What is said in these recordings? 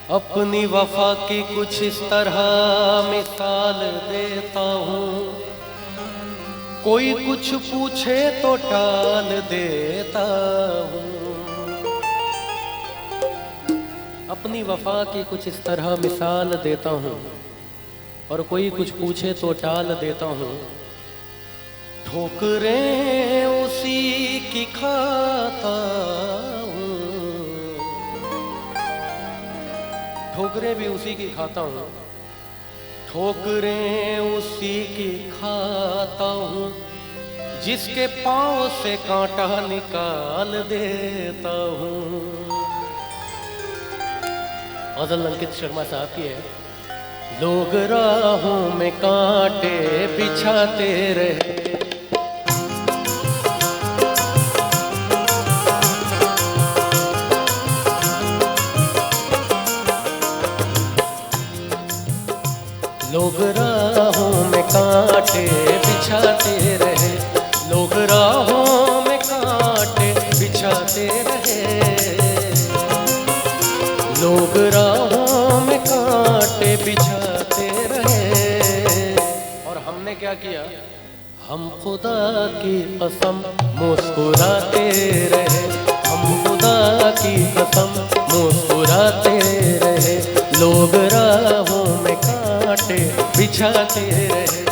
अपनी वफा की कुछ इस तरह मिसाल देता हूँ, कोई कुछ पूछे तो टाल देता हूँ। अपनी वफा की कुछ इस तरह मिसाल देता हूँ, और कोई कुछ पूछे तो टाल देता हूँ। ठोकरें उसी की खाता हूँ, ठोकरें भी उसी की खाता हूँ, ठोकरें उसी की खाता हूँ, जिसके पाँव से कांटा निकाल देता हूँ। गज़ल अंकित शर्मा साहब की है। लोग राहों में कांटे बिछाते रहे, लोग राहों में कांटे बिछाते रहे, लोग राहों में कांटे बिछाते रहे, लोग राहों में कांटे बिछाते रहे। और हमने क्या किया? हम खुदा की कसम मुस्कुराते रहे, हम खुदा की कसम मुस्कुराते रहे, लोग राहों में कांटे बिछाते रहे।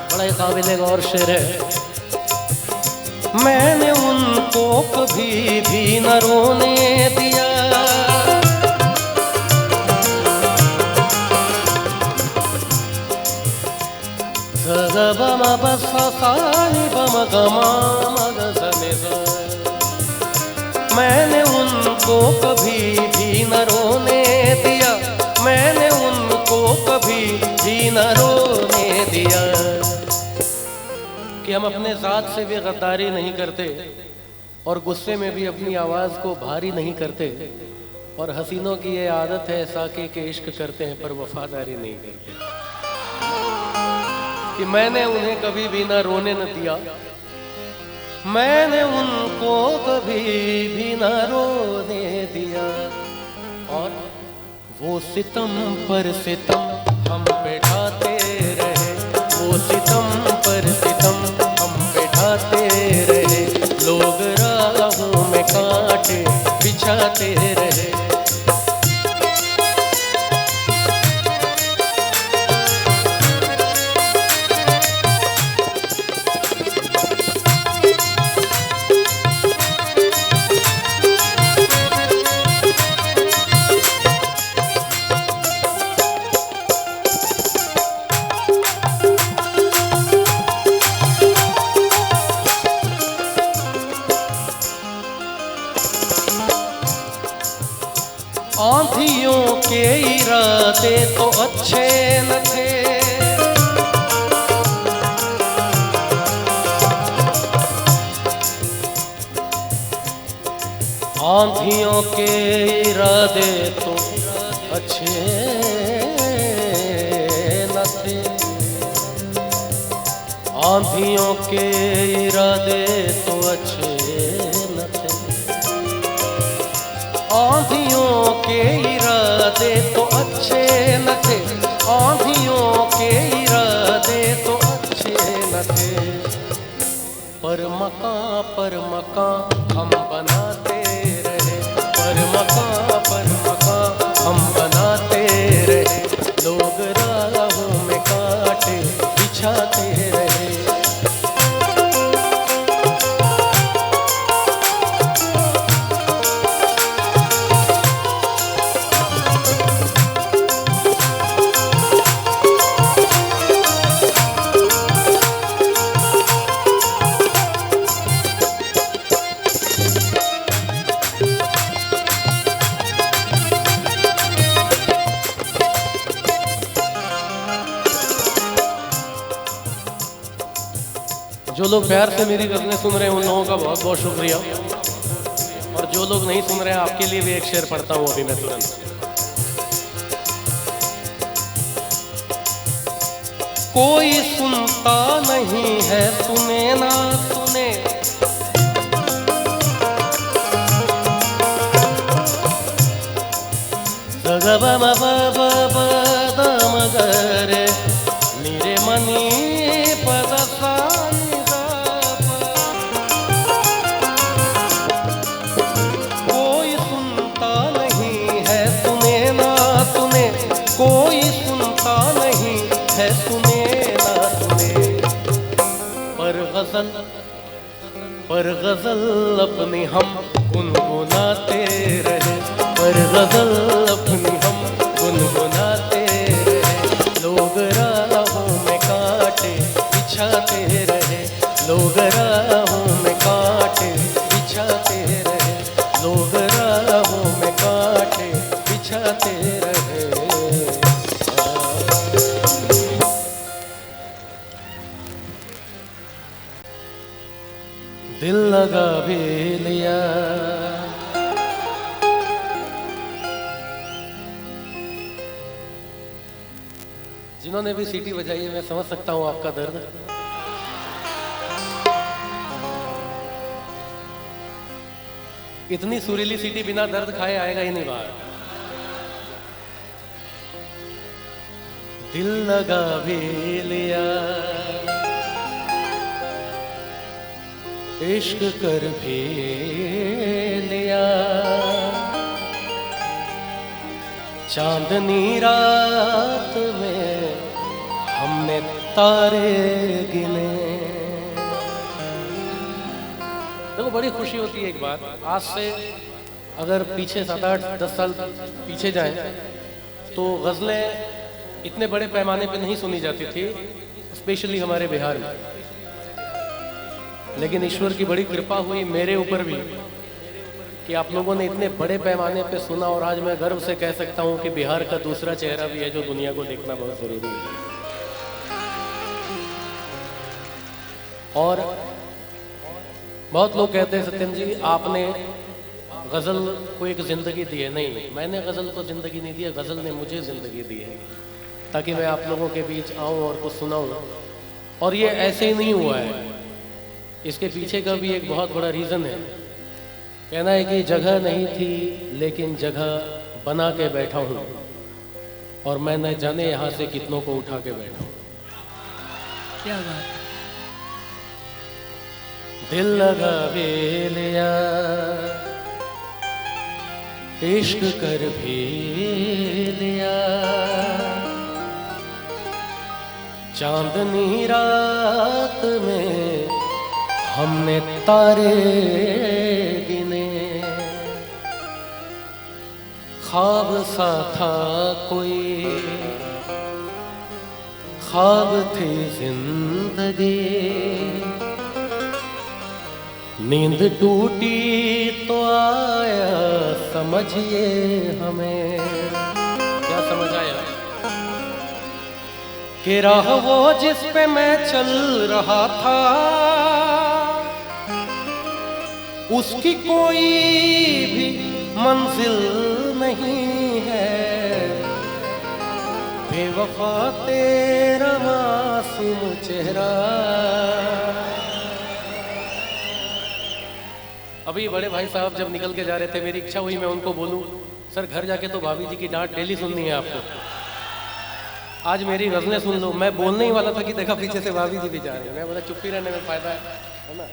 बड़ा काबिल गौर शेर है। मैंने उनको कभी भी न रोने दिया, मैंने उनको कभी भी न रोने दिया, मैंने उनको कभी भी न रोने दिया। कि हम अपने ज़ात से भी गद्दारी नहीं करते, और गुस्से में भी अपनी आवाज़ को भारी नहीं करते, और हसीनों की ये आदत है साके के इश्क करते हैं पर वफादारी नहीं करते। कि मैंने उन्हें कभी भी ना रोने न दिया, मैंने उनको कभी भी ना रोने दिया, और वो सितम पर सितम हम पे ढाते रहे, वो सितम पर सितम हम पे ढाते रहे, लोग राहों में कांटे बिछाते रहे। आंधियों के इरादे तो अच्छे न थे, आंधियों के इरादे तो अच्छे न थे, आंधियों के इरादे तो अच्छे न थे, आंधियों के इरादे तो अच्छे न थे, आंधियों के इरादे तो अच्छे न थे, पर मकान हम बनाते रहे, पर मकान हम बनाते रहे, लोग राहों में कांटे बिछाते रहे। जो लोग प्यार से मेरी गज़लें सुन रहे हैं उन लोगों का बहुत बहुत शुक्रिया, और जो लोग नहीं सुन रहे हैं आपके लिए भी एक शेर पढ़ता हूँ अभी मैं तुरंत। कोई सुनता नहीं है सुने ना सुने, मगरे मेरे मनी पदसानी, कोई सुनता नहीं है सुने ना सुने, कोई सुनता नहीं है सुने ना सुने, पर गजल अपनी हम गुनगुनाते रहे, पर गजल अपनी हम गुनगुनाते रहे, लोग राहों में कांटे बिछाते रहे, लोग राहों में कांटे बिछाते रहे, लोग राहों में कांटे बिछाते रहे। दिल लगा भी लिया, जिन्होंने भी सीटी बजाई है मैं समझ सकता हूं आपका दर्द। इतनी सुरीली सीटी बिना दर्द खाए आएगा ही नहीं बाहर। दिल लगा भी लिया, इश्क कर भी लिया, चांदनी रात में हमने तारे गिने। देखो बड़ी खुशी होती है एक बात, आज से अगर पीछे 7-8-10 साल पीछे जाएं तो गज़लें इतने बड़े पैमाने पे नहीं सुनी जाती थी, स्पेशली हमारे बिहार में। लेकिन ईश्वर की बड़ी कृपा हुई मेरे ऊपर भी कि आप लोगों ने इतने बड़े पैमाने पे सुना, और आज मैं गर्व से कह सकता हूं कि बिहार का दूसरा चेहरा भी है जो दुनिया को देखना बहुत जरूरी है। और बहुत लोग कहते हैं सत्यम जी आपने गज़ल को एक ज़िंदगी दी है। नहीं, मैंने गज़ल को ज़िंदगी नहीं दी है, गज़ल ने मुझे ज़िंदगी दी है ताकि मैं आप लोगों के बीच आऊँ और कुछ सुनाऊँ। और ये ऐसे ही नहीं हुआ है, इसके पीछे का भी एक बहुत बड़ा रीज़न है। कहना है कि जगह नहीं थी लेकिन जगह बना के बैठा हूँ, और मैं न जाने यहाँ से कितनों को उठा के बैठा हूँ। क्या बात। दिल लगा भी लिया, इश्क कर भी लिया, चांदनी रात में हमने तारे गिने, ख्वाब सा था कोई, ख्वाब थी जिंदगी, नींद टूटी तो आया समझिए हमें। क्या समझ आया? कि राह वो जिस पे मैं चल रहा था उसकी कोई भी मंजिल नहीं है, बेवफा तेरा मासूम चेहरा। अभी बड़े भाई साहब जब निकल के जा रहे थे मेरी इच्छा हुई मैं उनको बोलूं सर घर जाके तो भाभी जी की डांट डेली सुननी है आपको, आज मेरी गज़लें सुन लो। मैं बोलने ही वाला था कि देखा पीछे से भाभी जी भी जा रही है, मैं बोला चुप्पी रहने में फायदा है ना।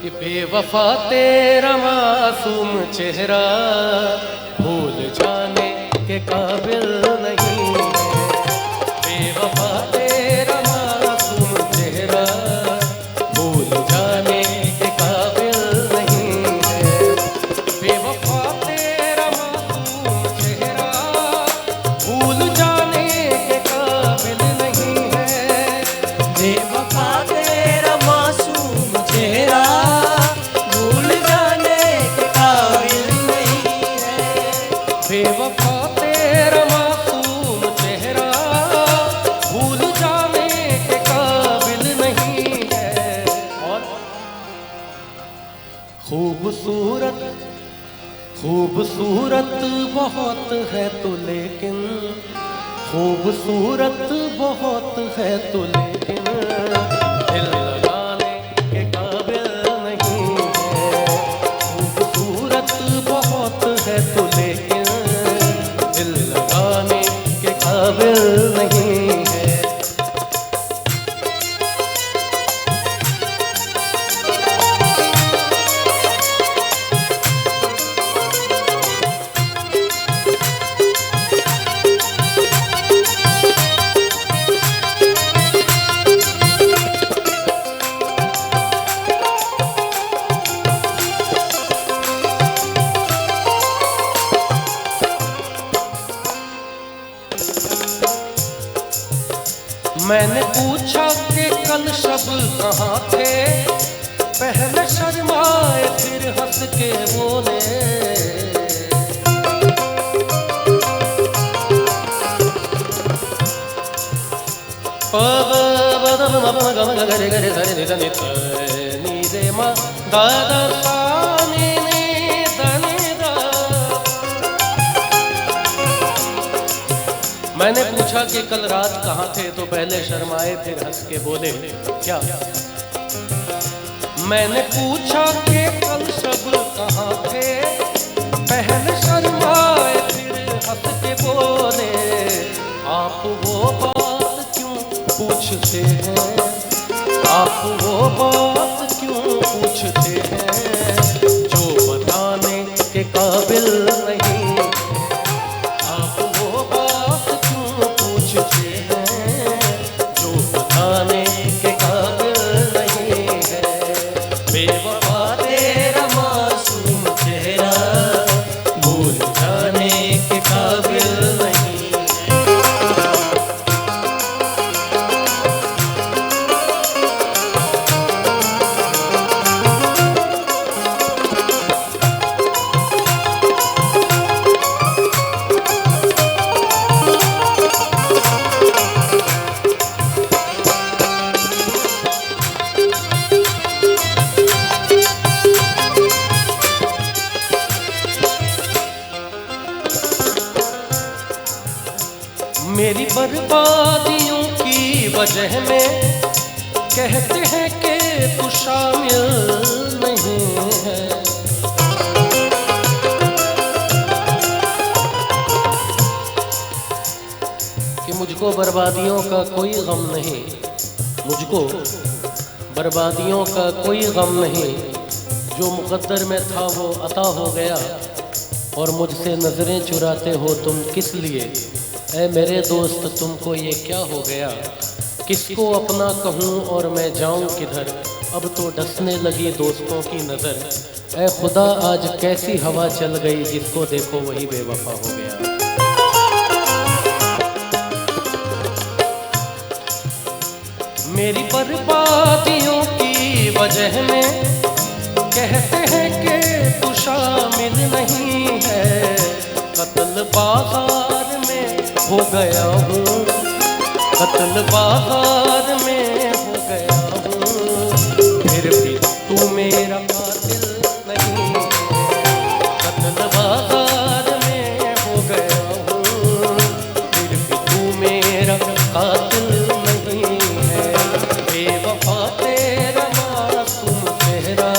कि बेवफा तेरा मासूम चेहरा भूल जाने के काबिल नहीं है, बेवफा तेरा मासूम चेहरा भूल जाने के काबिल नहीं है, बेवफा तेरा मासूम चेहरा भूल जाने के काबिल नहीं है, बेवफा तेरा मासूम चेहरा भूल जाने के काबिल नहीं है, बेवफा तेरा मासूम है तू लेकिन, खूबसूरत बहुत है तू लेकिन, दिल लगाने के काबिल नहीं है। खूबसूरत बहुत है तू लेकिन, दिल लगाने के काबिल नहीं है। मैंने पूछा कि कल शब कहाँ थे, पहले शर्माए फिर हंस के बोले। मैंने पूछा कि कल रात कहाँ थे, तो पहले शर्माए फिर हंस के बोले। क्या? मैंने पूछा कि कल शब कहाँ थे, पहले शर्माए फिर हंस के बोले। आप वो बात क्यों पूछते हैं, आप वो बात क्यों पूछते हैं, जो बताने के काबिल नहीं। आप वो बात क्यों पूछते हैं, जो बताने के काबिल नहीं है। बेवफा तेरा मासूम चेहरा, भूल जाने के काबिल नहीं। मेरी बर्बादियों की वजह में कहते हैं कि तू शामिल नहीं है। कि मुझको बर्बादियों का कोई गम नहीं, मुझको बर्बादियों का कोई गम नहीं। जो मुक़द्दर में था वो अता हो गया, और मुझसे नजरें चुराते हो तुम किस लिए। ऐ मेरे दोस्त तुमको ये क्या हो गया, किसको अपना कहूँ और मैं जाऊँ किधर। अब तो डसने लगी दोस्तों की नज़र। ऐ खुदा आज कैसी हवा चल गई, जिसको देखो वही बेवफा हो गया। मेरी बर्बादियों की वजह में कहते हैं कि तू शामिल नहीं है। कत्ल बाजार में हो गया हूँ, कत्ल बाजार में हो गया हूँ, फिर भी तू मेरा कातिल नहीं है। कत्ल बाजार में हो गया हूँ, फिर भी तू मेरा कातिल नहीं है। बेवफा तेरा मासूम चेहरा,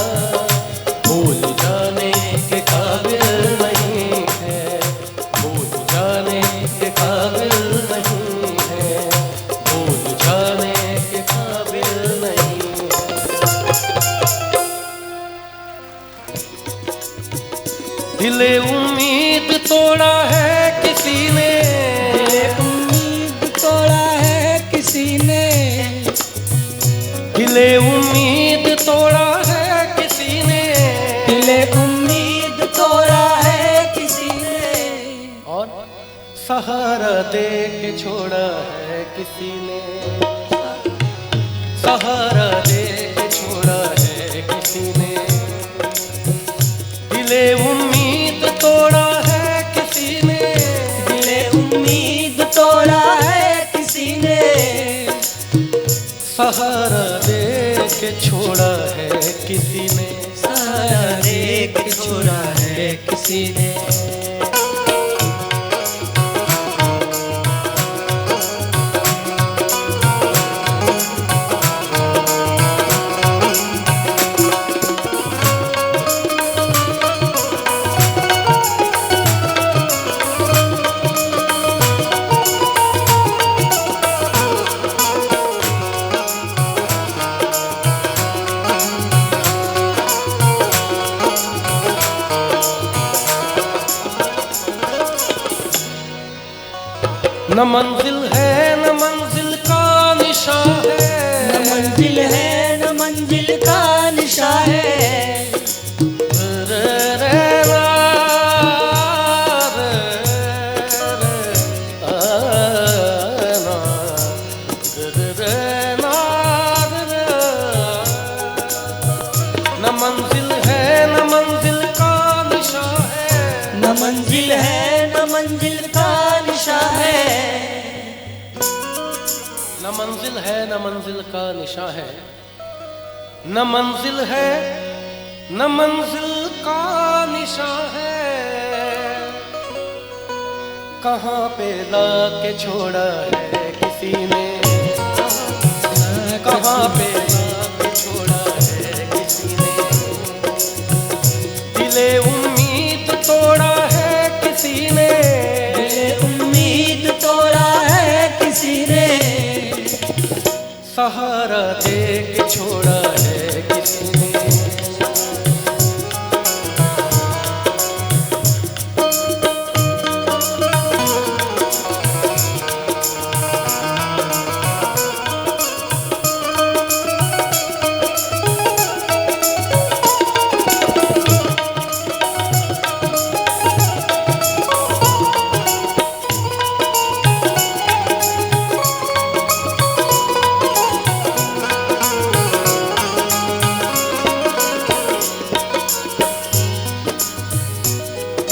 भूल जाने के काबिल नहीं है, भूल जाने के काबिल नहीं है, भूल जाने के काबिल नहीं है। दिले उम्मीद तोड़ा है किसी ने, उम्मीद तोड़ा है किसी ने, दिले उम्मीद तोड़ा है किसी ने, दिले उम्मीद तोड़ा है किसी ने। और सहारा दे के छोड़ा है किसी ने, सहारा दे के छोड़ा है किसी ने। दिले उम्मीद तोड़ा है किसी ने, दिले उम्मीद तोड़ा है किसी ने। सहारा दे के छोड़ा है किसी ने, सहारा दे के छोड़ा है किसी ने। न मंजिल है न मंजिल का निशा है, न मंजिल है न मंजिल का निशा है। न मंजिल है न मंजिल का निशा है, न मंजिल है न मंजिल का निशा है। न मंजिल है न मंजिल का निशा है, न मंजिल है न मंजिल का निशा है। कहाँ पे ला के छोड़ा है किसी ने, कहाँ पे ला के छोड़ा है किसी ने। दिले उम्मीद तोड़ा है किसी ने, दिले उम्मीद तोड़ा है किसी ने। सहारा दे के छोड़ा है किसी ने।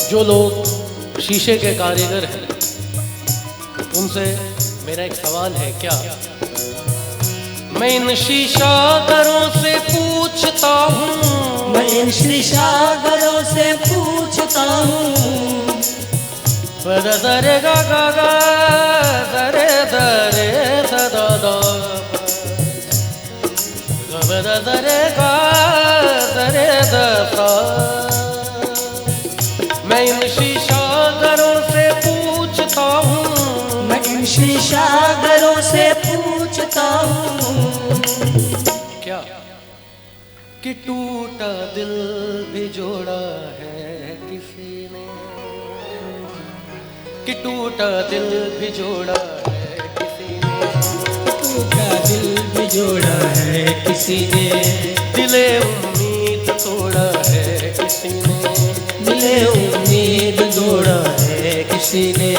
जो लोग शीशे के कारीगर हैं उनसे मेरा एक सवाल है, क्या मैं इन शीशागरों से पूछता हूँ, मैं इन शीशागरों से पूछता हूँ। दरे गा गा गा दरे दरे दा दा दरे गा दरे दा। मैं इन शीशागरों से पूछता हूँ, मैं इन शीशागरों से पूछता हूँ। क्या कि टूटा दिल भी जोड़ा है किसी ने, कि टूटा दिल भी जोड़ा है किसी ने। टूटा दिल भी जोड़ा है किसी ने। दिले उम्मीद तोड़ा है किसी ने, दिले उम्मीद तोड़ा है किसी ने।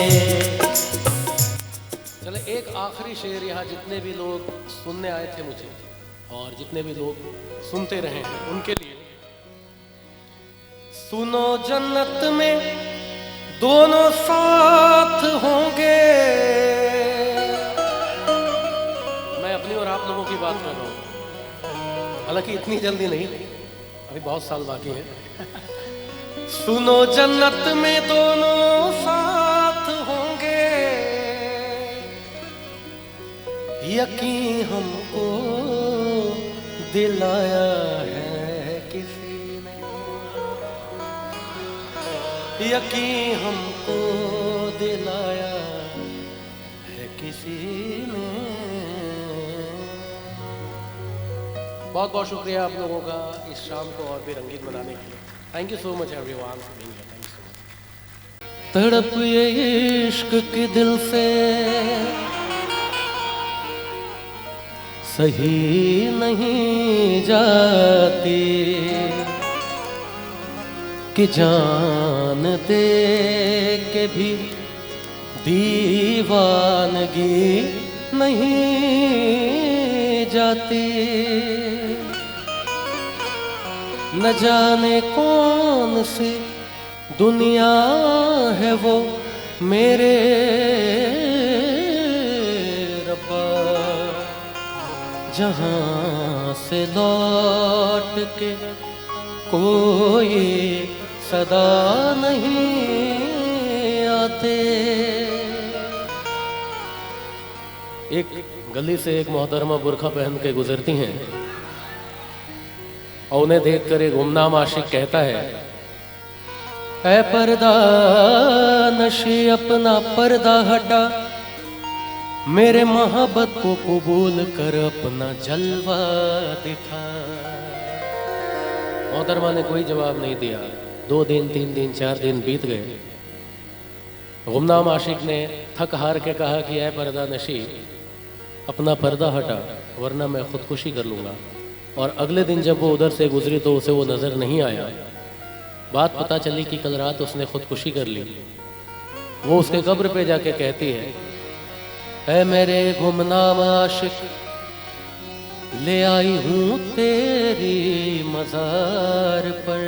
चले एक आखिरी शेर यहाँ जितने भी लोग सुनने आए थे मुझे और जितने भी लोग सुनते रहे हैं उनके लिए। सुनो जन्नत में दोनों साथ होंगे। मैं अपनी और आप लोगों की बात कर रहा हूँ, हालांकि इतनी जल्दी नहीं, अभी बहुत साल बाकी है। सुनो जन्नत में दोनों साथ होंगे, यकीन हमको दिलाया है किसी ने, यकीन हमको दिलाया है किसी ने। बहुत बहुत शुक्रिया आप लोगों का इस शाम को और भी रंगीन बनाने के लिए। Thank you so much everyone for being here. Thank you so much. तड़प ये इश्क के दिल से सही नहीं जाती कि जान दे के भी दीवानगी नहीं जाती। न जाने कौन सी दुनिया है वो मेरे रब्बा, जहाँ से लौट के कोई सदा नहीं आते। एक गली से एक मोहतरमा बुर्खा पहन के गुजरती हैं और उन्हें देखकर एक गुमनाम आशिक कहता है, ऐ पर्दा नशी अपना पर्दा हटा, मेरे मोहब्बत को कबूल कर अपना जलवा दिखा। मोहतरमा ने कोई जवाब नहीं दिया। 2 दिन 3 दिन 4 दिन बीत गए। गुमनाम आशिक ने थक हार के कहा कि ऐ पर्दा नशी, अपना पर्दा हटा वरना मैं खुदकुशी कर लूँगा। और अगले दिन जब वो उधर से गुजरी तो उसे वो नज़र नहीं आया। बात पता चली कि कल रात उसने खुदकुशी कर ली। वो उसके कब्र पे जाके कहती है, ऐ मेरे गुमनाम आशिक, ले आई हूँ तेरी मज़ार पर,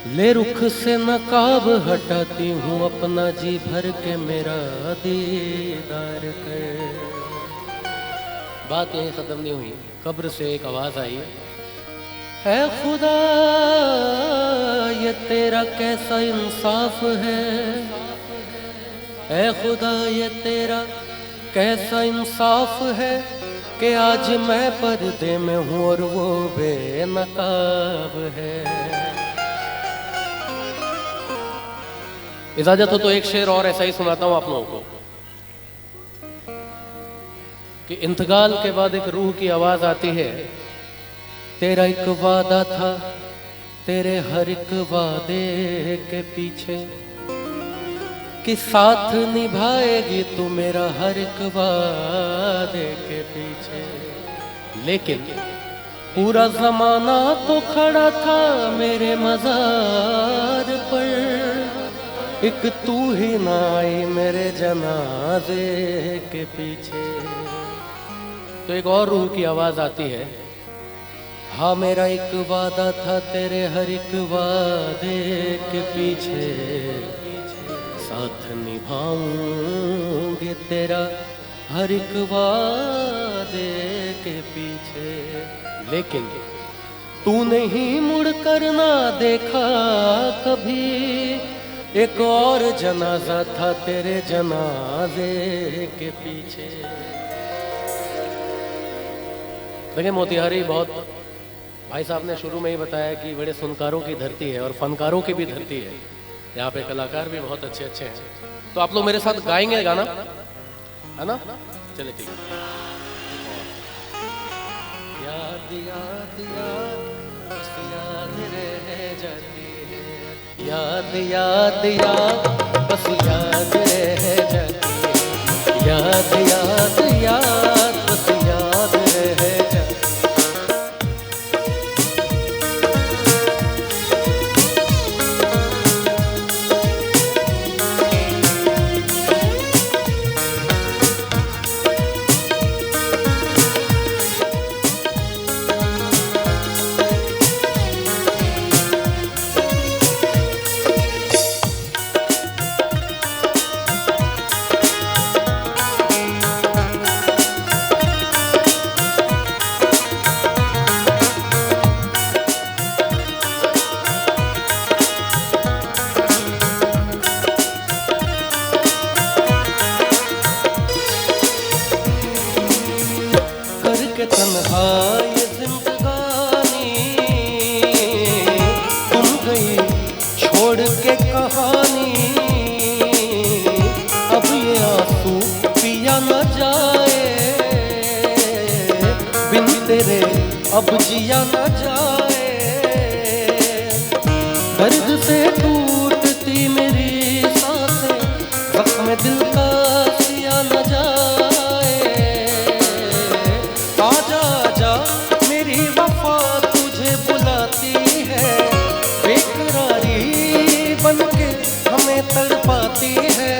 ले रुख से नकाब हटाती हूँ, अपना जी भर के मेरा दीदार कर। बात यहीं ख़त्म नहीं हुई, कब्र से एक आवाज़ आई, है खुदा ये तेरा कैसा इंसाफ है, है खुदा ये तेरा कैसा इंसाफ है कि आज मैं पर्दे में हूँ और वो बेनकाब है। इजाजत हो तो एक शेर और ऐसा ही सुनाता हूँ आप लोगों को कि इंतकाल के बाद एक रूह की आवाज आती है, तेरा एक वादा था तेरे हर एक वादे के पीछे, कि साथ निभाएगी तू मेरा हर एक वादे के पीछे। लेकिन पूरा जमाना तो खड़ा था मेरे मजार पर, एक तू ही ना आई मेरे जनाजे के पीछे। तो एक और रूह की आवाज आती है, हाँ मेरा एक वादा था तेरे हर एक वादे के पीछे, साथ निभाऊंगे तेरा हर एक वादे के पीछे। लेकिन तूने ही मुड़ कर ना देखा कभी, एक और जनाजा था तेरे जनाजे के पीछे। देखिए मोतिहारी बहुत, भाई साहब ने शुरू में ही बताया कि बड़े सुनकारों की धरती है और फनकारों की भी धरती है। यहाँ पे कलाकार भी बहुत अच्छे अच्छे हैं। तो आप लोग मेरे साथ गाएंगे गाना, है ना? चले ठीक है। याद याद याद बस याद रह जाती है, याद याद याद बस याद रह जाती है, याद याद याद बस याद रह जाती है। तन्हाई जिंदगानी तुम गई छोड़ के कहानी, अब ये आंसू पिया न जाए, बिन तेरे अब जिया न जाए। दर्द से टूटती मेरी सांसें, जख्म दिल का सिया न जाए। आजा आजा मेरी वफा तुझे बुलाती है, बेकरारी बनके हमें तड़पाती है।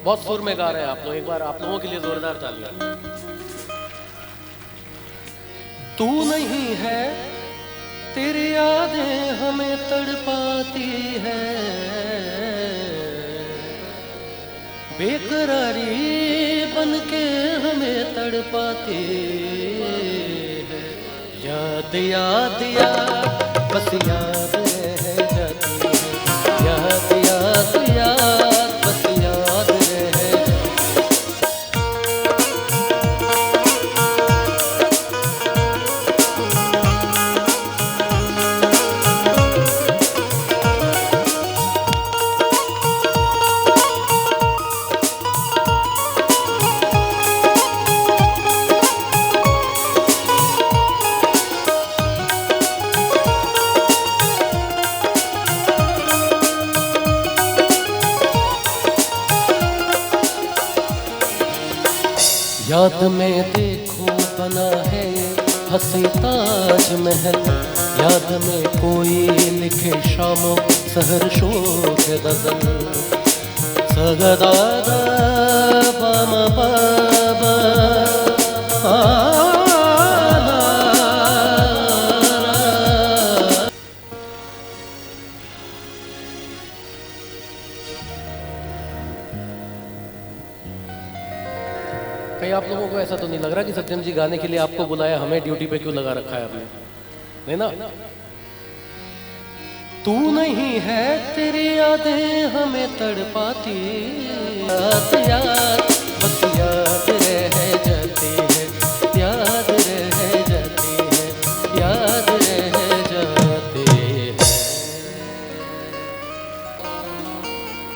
बहुत सुर में गा रहे हैं आप लोग, एक बार आप लोगों के लिए जोरदार तालियां। तू नहीं है तेरी यादें हमें तड़पाती है, बेकरारी बनके हमें तड़पाती है। याद याद याद बस याद रह जाती है, याद याद याद बस याद रह जाती है। याद में देखो बना है हंसी ताज महल, याद में कोई लिखे शामो सहर शोक गजल, सगदादा बम बाबा कहीं आप लोगों को ऐसा तो नहीं लग रहा कि सत्यम जी गाने के लिए आपको बुलाया, हमें ड्यूटी पे क्यों लगा रखा है आपने? नहीं ना? तू नहीं है तेरी यादें हमें तड़पाती, याद याद बस याद रह जाती है, याद रह जाती है, याद रह जाती है।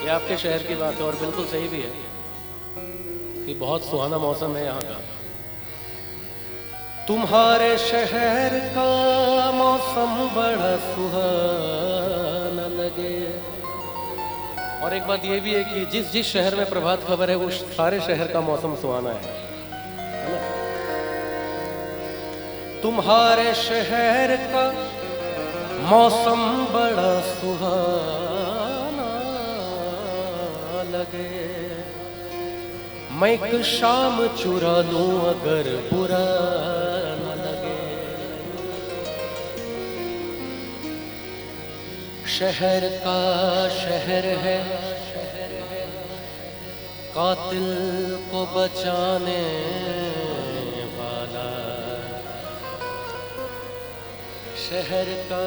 ये आपके शहर की बात है और बिल्कुल सही भी है कि बहुत सुहाना मौसम है यहाँ का। तुम्हारे शहर का मौसम बड़ा सुहाना लगे। और एक बात ये भी है कि जिस जिस शहर में प्रभात खबर है वो सारे शहर का मौसम सुहाना है ना? तुम्हारे शहर का मौसम बड़ा सुहाना लगे, मैं एक शाम चुरा लूं अगर बुरा न लगे। शहर का शहर है कातिल को बचाने वाला, शहर का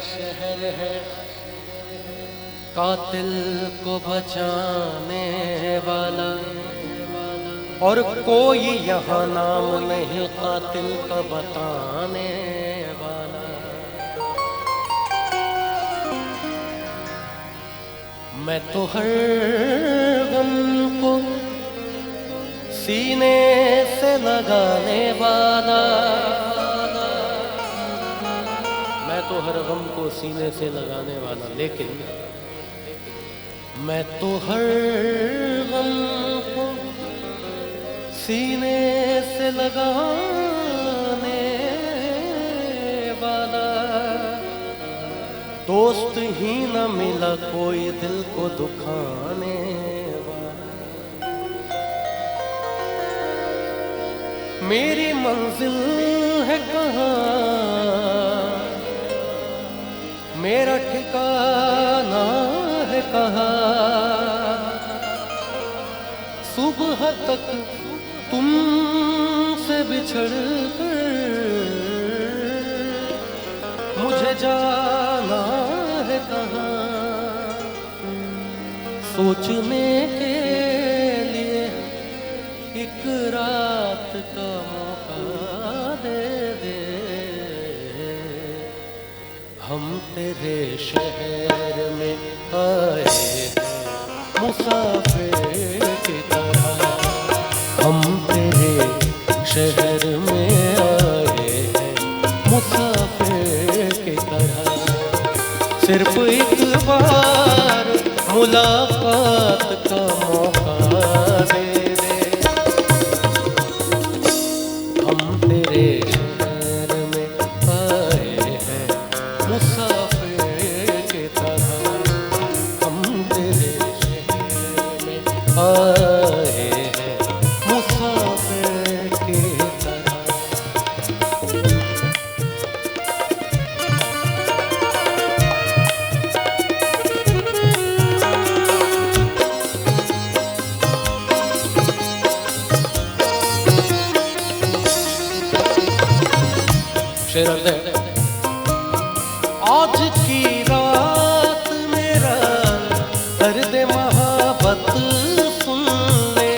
शहर है कातिल को बचाने वाला, और कोई यहाँ नाम नहीं कातिल का बताने वाला। मैं तो हर गम को सीने से लगाने वाला, मैं तो हर गम को सीने से लगाने वाला, लेकिन मैं तो हर गम को सीने से लगाने वाला, दोस्त ही न मिला कोई दिल को दुखाने वाला। मेरी मंजिल है कहाँ, मेरा ठिकाना है कहाँ, सुबह तक तुमसे बिछड़ कर मुझे जाना है कहाँ, सोचने के लिए एक रात का मौका दे दे, हम तेरे शहर में आए मुसाफिर की तरह, हम तेरे शहर में आए हैं मुसाफिर की तरह। सिर्फ एक बार मुलाकात का मौका दे दे, हम तेरे शहर में आए हैं मुसाफिर की तरह, हम तेरे शहर में आए हैं मुसाफिर की तरह। शेर है, आज की रात मेरा दर्द मोहब्बत सुन ले,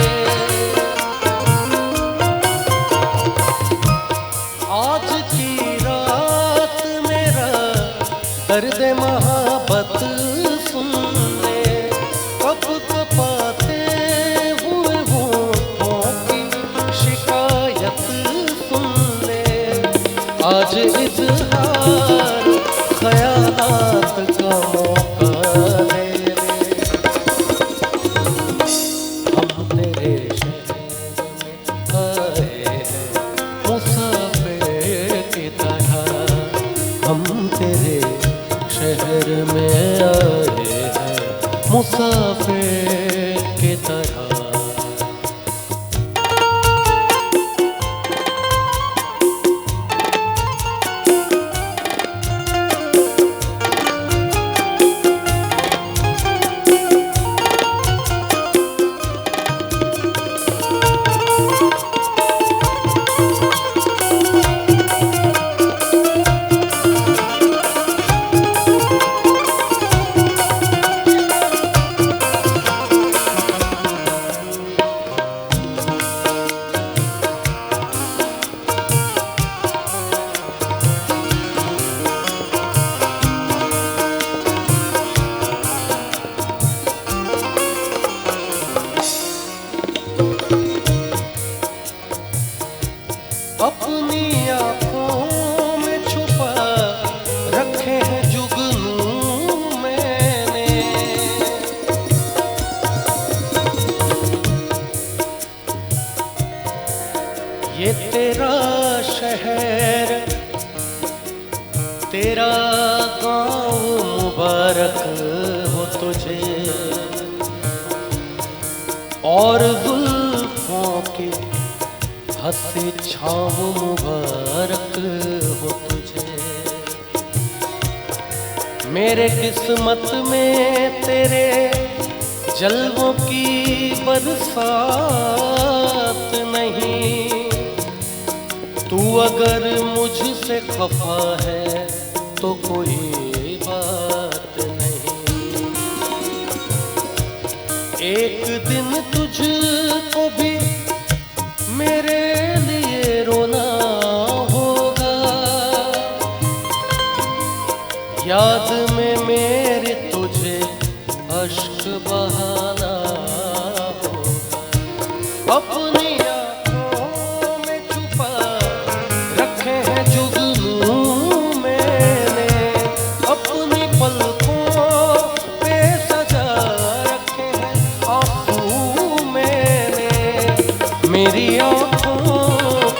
आज की रात मेरा दर्द मोहब्बत सुन ले, कब कपाते हुए होठों की शिकायत सुन ले, आज इजहार ख्यालात का मौका दे दे, हम तेरे शहर में मुसाफिर की तरह। अपनी आंखों में छुपा रखे हैं जुगनू मैंने, ये तेरा शहर तेरा गांव मुबारक हो तुझे, और जुल्फों के हंसी छाँव मुबारक हो तुझे। मेरे किस्मत में तेरे जलवों की बरसात नहीं, तू अगर मुझसे खफा है तो कोई बात नहीं। एक दिन तुझको भी मेरे लिए रोना होगा, याद में मेरे तुझे अश्क बहाना होगा। अपनी आंखों में छुपा रखे हैं जुगनू मैंने, अपनी पलकों पे सजा रखे हैं आंसू मैंने। मेरी आंखों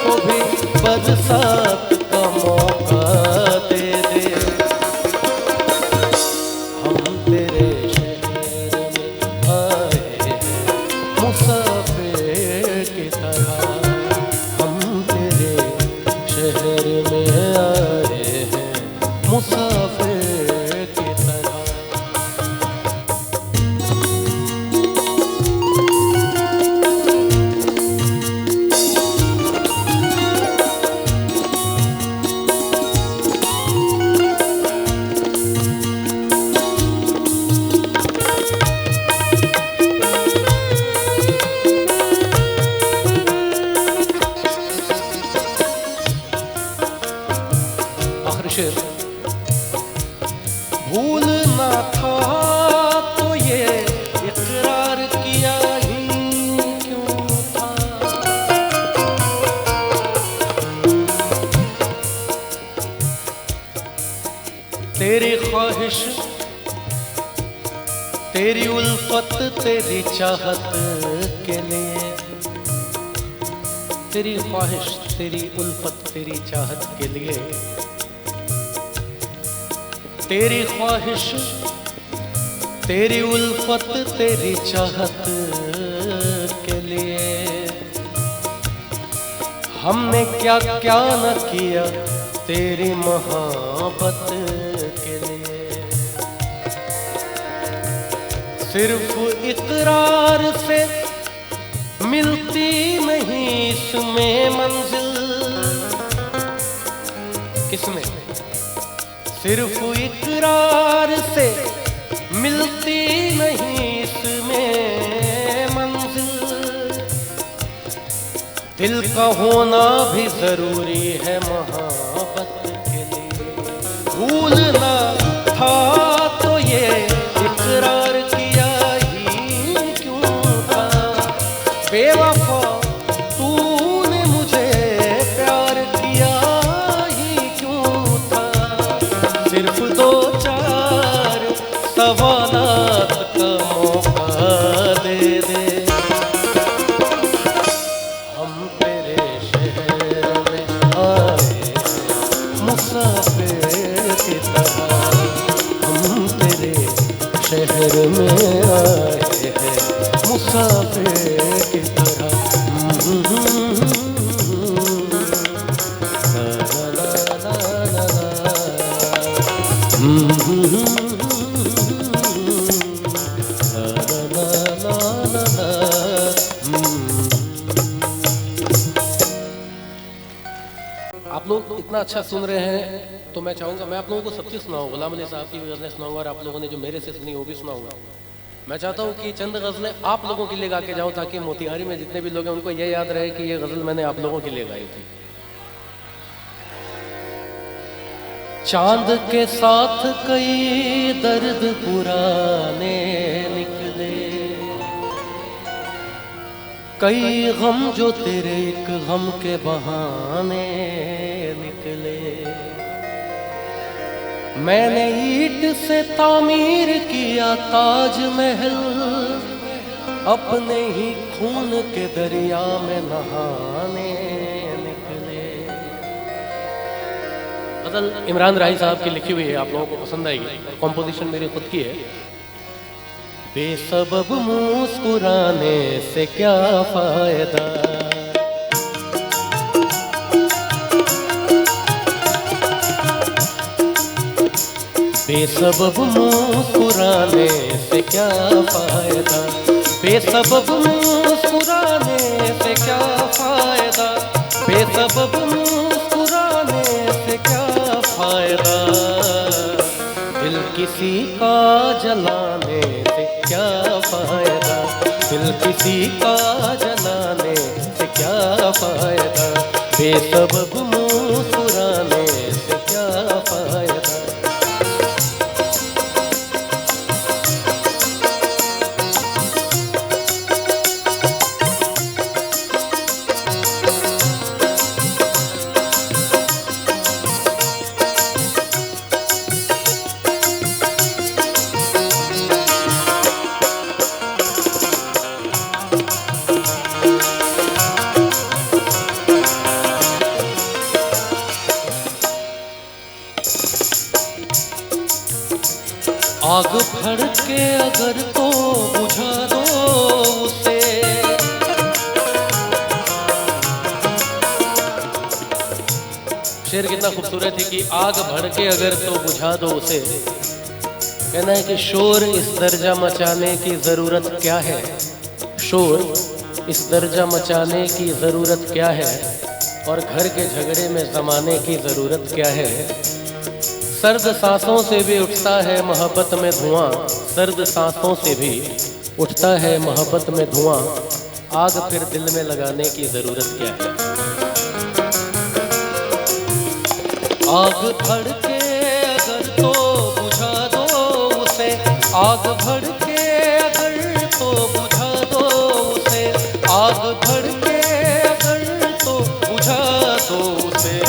को भी बरसात का मौका दे दे, हम तेरे शहर में आए हैं मुसाफिर की तरह, हम तेरे शहर में आए हैं मुसाफिर की तरह। शेर भूलना था तो ये इकरार किया ही क्यों था, तेरी ख्वाहिश तेरी उल्फत तेरी चाहत के लिए, तेरी ख्वाहिश तेरी उल्फत तेरी चाहत के लिए, तेरी ख्वाहिश तेरी उल्फत तेरी चाहत के लिए, हमने क्या क्या न किया तेरी मोहब्बत के लिए। सिर्फ इकरार से मिलती नहीं इसमें मंजिल, किसमें? सिर्फ इकरार से मिलती नहीं इसमें मंजिल, दिल का होना भी जरूरी है मोहब्बत के लिए। भूलना था तो ये इकरार किया ही क्यों था, बेवफा तूने मुझे प्यार किया ही क्यों था। सिर्फ दो चार सवालात का मौका दे दे, हम तेरे शहर में आए मुसाफिर की तरह, हम तेरे शहर में आए आप लोग इतना अच्छा सुन रहे हैं तो मैं चाहूँगा मैं आप लोगों को सब चीज़ सुनाऊँ। गुलाम अली साहब की गज़लें सुनाऊँगा और आप लोगों ने जो मेरे से सुनी वो भी सुनाऊँगा। मैं चाहता हूँ कि चंद गज़लें आप लोगों के लिए गा के जाऊँ ताकि मोतिहारी में जितने भी लोग हैं उनको ये याद रहे कि ये गज़ल मैंने आप लोगों के लिए गाई थी। चांद के साथ कई दर्द पुराने निकले, कई गम जो तेरे एक गम के बहाने निकले। मैंने ईंट से तामीर किया ताजमहल, अपने ही खून के दरिया में नहाने निकले। गज़ल इमरान राही साहब की लिखी हुई है, आप लोगों को पसंद आएगी। कॉम्पोजिशन मेरी खुद की है। बेसबब मुस्कुराने से क्या फायदा, बेसबब मुस्कुराने से क्या फायदा, बेसबब मुस्कुराने से क्या फायदा, बेसबब मुस्कुराने से क्या फायदा। दिल किसी का जलाने से क्या फायदा, दिल किसी का जलाने से क्या फायदा। बेसबब मुस्कुराने से क्या फायदा। आग भड़के अगर तो बुझा दो उसे, शेर कितना खूबसूरत है कि आग भड़के अगर तो बुझा दो उसे। कहना है कि शोर इस दर्जा मचाने की ज़रूरत क्या है, शोर इस दर्जा मचाने की ज़रूरत क्या है, और घर के झगड़े में ज़माने की ज़रूरत क्या है। सर्द सांसों से भी उठता है मोहब्बत में धुआं, सर्द सांसों से भी उठता है मोहब्बत में धुआं। आग फिर दिल में लगाने की ज़रूरत क्या है। आग भड़के अगर तो बुझा दो उसे, आग भड़के अगर तो बुझा दो उसे, आग भड़के अगर तो बुझा दो उसे।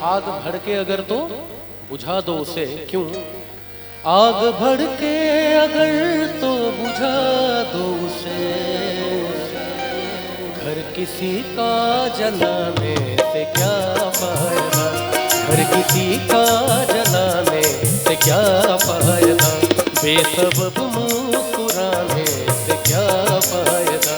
आग भड़के अगर तो बुझा दो उसे, क्यों? आग भड़के अगर तो बुझा दो उसे। घर किसी का जलाने से क्या फायदा, घर किसी का जलाने से क्या फायदा। बेसबब मुस्कुराने से क्या फायदा।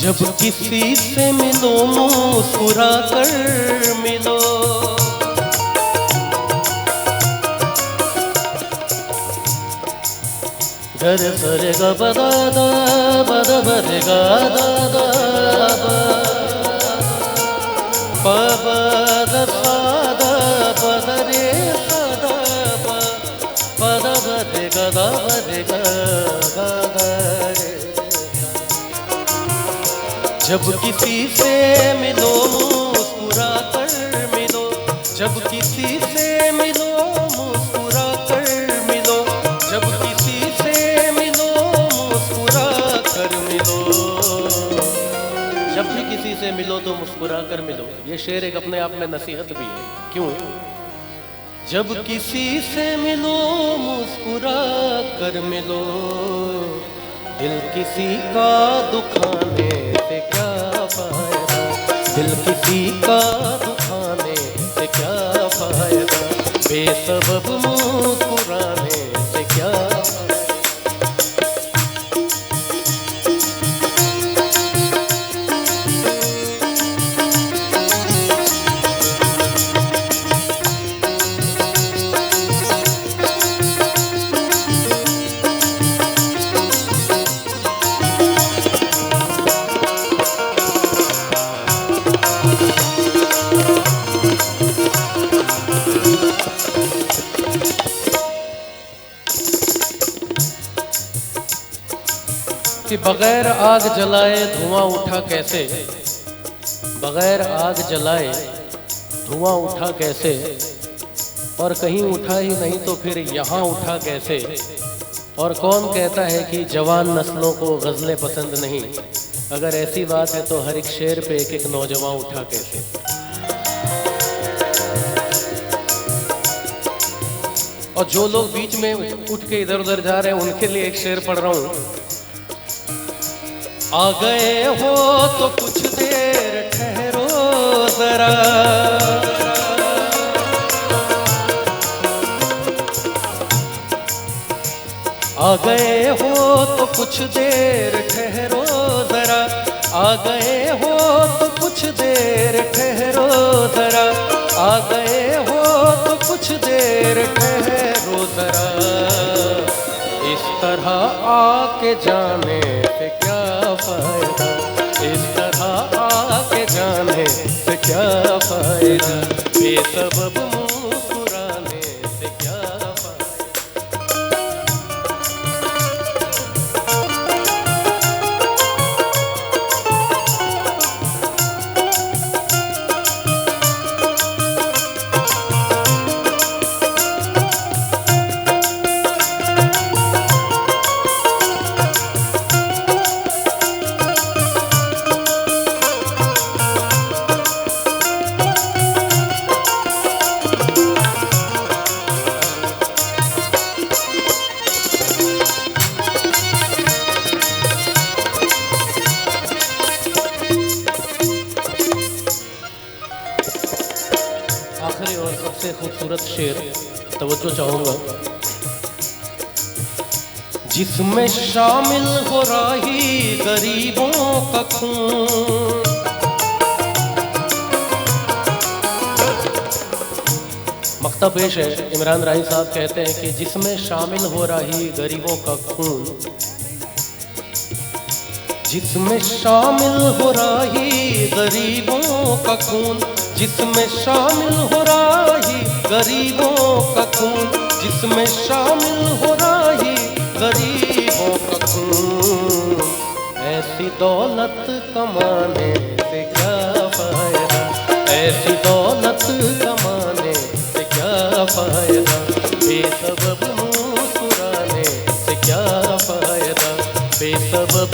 जब किसी से मिलो मुस्कुरा कर मिलो, घर सर ग बदा दा बदा बद गा दा दा प बद सा दा पद रे सा दा पद बद ग दा बद ग गा रे। जब किसी से मिलो मुस्कुरा कर मिलो, जब किसी से मिलो मुस्कुरा कर मिलो, जब किसी से मिलो मुस्कुरा कर मिलो। जब भी किसी से मिलो तो मुस्कुरा कर मिलो। ये शेर एक अपने आप में नसीहत भी है, क्यों? जब किसी से मिलो मुस्कुरा कर मिलो, दिल किसी का दुखाने से क्या फायदा, दिल किसी का दुखाने से क्या फायदा, बेसबब मुस्कुराने से क्या फायदा। कि बगैर आग जलाए धुआं उठा कैसे, बगैर आग जलाए धुआं उठा कैसे, और कहीं उठा ही नहीं तो फिर यहाँ उठा कैसे। और कौन कहता है कि जवान नस्लों को गज़लें पसंद नहीं। अगर ऐसी बात है तो हर एक शेर पे एक एक नौजवान उठा कैसे। और जो लोग बीच में उठ के इधर उधर जा रहे हैं उनके लिए एक शेर पढ़ रहा हूं। आ गए हो तो कुछ देर ठहरो जरा, आ गए हो तो कुछ देर ठहरो जरा, आ गए हो तो कुछ देर ठहरो जरा, आ गए हो तो कुछ देर ठहरो जरा। इस तरह आके जाने से क्या फायदा, इस तरह आके जाने से क्या फायदा, बेसबब मुस्कुराने से क्या फायदा। आखिरी और सबसे खूबसूरत शेर तवज्जो चाहूंगा। जिसमें शामिल हो राही गरीबों का खून, मक्ता पेश है। इमरान राही साहब कहते हैं कि जिसमें शामिल हो राही गरीबों का खून, जिसमें शामिल हो राही गरीबों का खून, जिसमें शामिल हो राही गरीबों का खून, जिसमें शामिल हो राही गरीबों का खून। ऐसी दौलत कमाने से क्या फायदा, ऐसी दौलत कमाने से क्या फायदा, बेसबब मुस्कुराने से क्या फायदा, बेसबब